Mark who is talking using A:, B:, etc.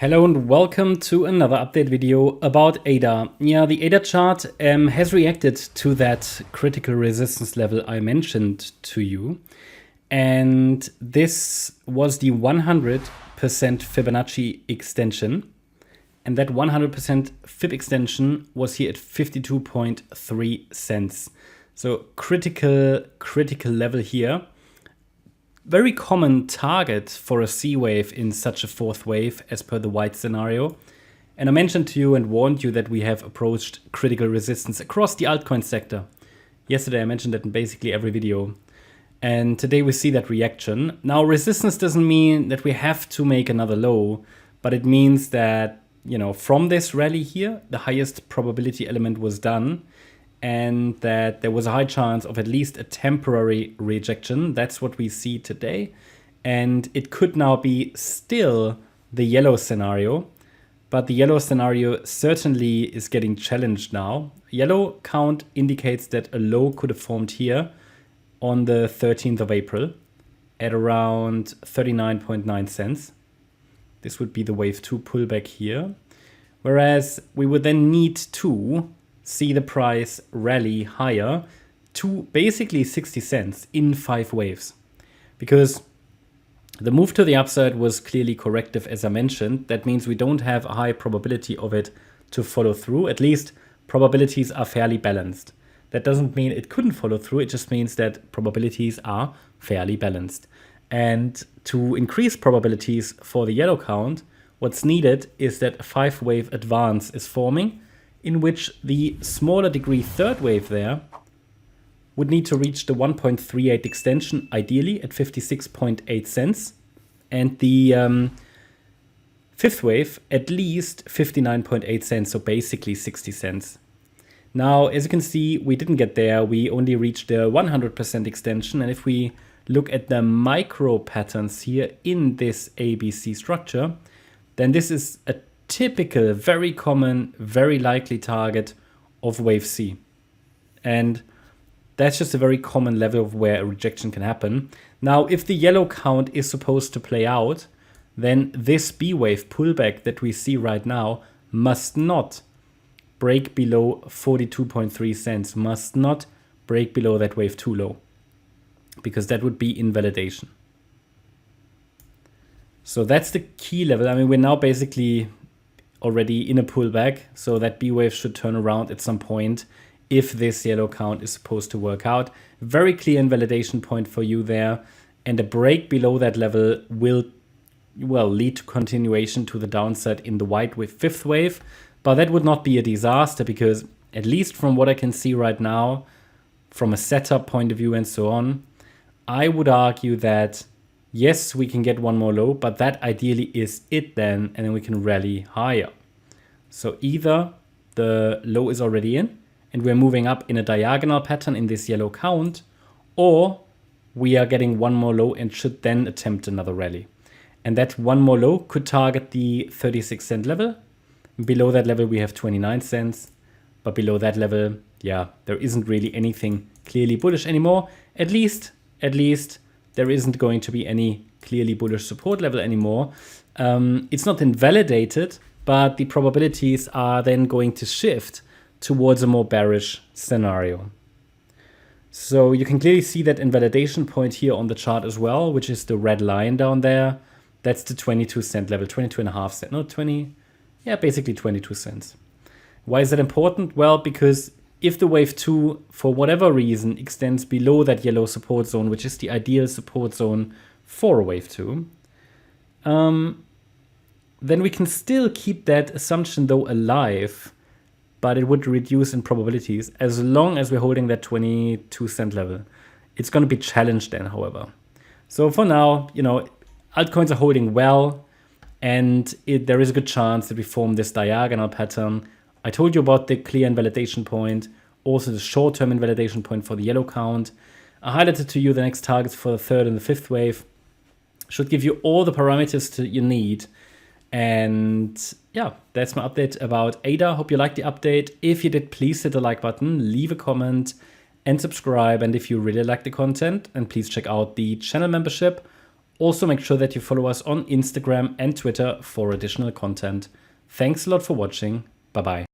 A: Hello and welcome to another update video about ADA. Yeah, the ADA chart has reacted to that critical resistance level I mentioned to you. And this was the 100% Fibonacci extension. And that 100% Fib extension was here at 52.3 cents. So critical level here. Very common target for a C wave in such a fourth wave as per the white scenario. And I mentioned to you and warned you that we have approached critical resistance across the altcoin sector. Yesterday I mentioned that in basically every video. And today we see that reaction. Now resistance doesn't mean that we have to make another low, but it means that, you know, from this rally here, the highest probability element was done. And that there was a high chance of at least a temporary rejection. That's what we see today. And it could now be still the yellow scenario, but the yellow scenario certainly is getting challenged now. Yellow count indicates that a low could have formed here on the 13th of April at around 39.9 cents. This would be the wave 2 pullback here. Whereas we would then need to see the price rally higher to basically 60 cents in 5 waves. Because the move to the upside was clearly corrective, as I mentioned. That means we don't have a high probability of it to follow through. At least probabilities are fairly balanced. That doesn't mean it couldn't follow through. It just means that probabilities are fairly balanced. And to increase probabilities for the yellow count, what's needed is that a 5-wave advance is forming, in which the smaller degree third wave there would need to reach the 1.38 extension, ideally at 56.8 cents. And the fifth wave at least 59.8 cents, so basically 60 cents. Now, as you can see, we didn't get there. We only reached the 100% extension. And if we look at the micro patterns here in this ABC structure, then this is a typical, very common, very likely target of wave C. And that's just a very common level of where a rejection can happen. Now, if the yellow count is supposed to play out, then this B wave pullback that we see right now must not break below 42.3 cents, must not break below that wave 2 low, because that would be invalidation. So that's the key level. I mean, we're now basically already in a pullback, so that B wave should turn around at some point if this yellow count is supposed to work out. Very clear invalidation point for you there, and a break below that level will, well, lead to continuation to the downside in the white wave fifth wave. But that would not be a disaster, because at least from what I can see right now, from a setup point of view and so on, I would argue that yes, we can get one more low, but that ideally is it then, and then we can rally higher. So either the low is already in, and we're moving up in a diagonal pattern in this yellow count, or we are getting one more low and should then attempt another rally. And that one more low could target the 36 cent level. Below that level, we have 29 cents. But below that level, yeah, there isn't really anything clearly bullish anymore. At least there isn't going to be any clearly bullish support level anymore. It's not invalidated, but the probabilities are then going to shift towards a more bearish scenario. So you can clearly see that invalidation point here on the chart as well, which is the red line down there. That's the 22 cent level, 22.5 cents, no 20, yeah, basically 22 cents. Why is that important? Well, because if the wave 2, for whatever reason, extends below that yellow support zone, which is the ideal support zone for a wave 2, then we can still keep that assumption though alive, but it would reduce in probabilities as long as we're holding that 22 cent level. It's going to be challenged then, however. So for now, you know, altcoins are holding well, and there is a good chance that we form this diagonal pattern. I told you about the clear invalidation point, also the short-term invalidation point for the yellow count. I highlighted to you the next targets for the third and the fifth wave. Should give you all the parameters you need. And yeah, that's my update about ADA. Hope you liked the update. If you did, please hit the like button, leave a comment, and subscribe. And if you really like the content, and please check out the channel membership Also make sure that you follow us on Instagram and Twitter for additional content. Thanks a lot for watching. Bye bye.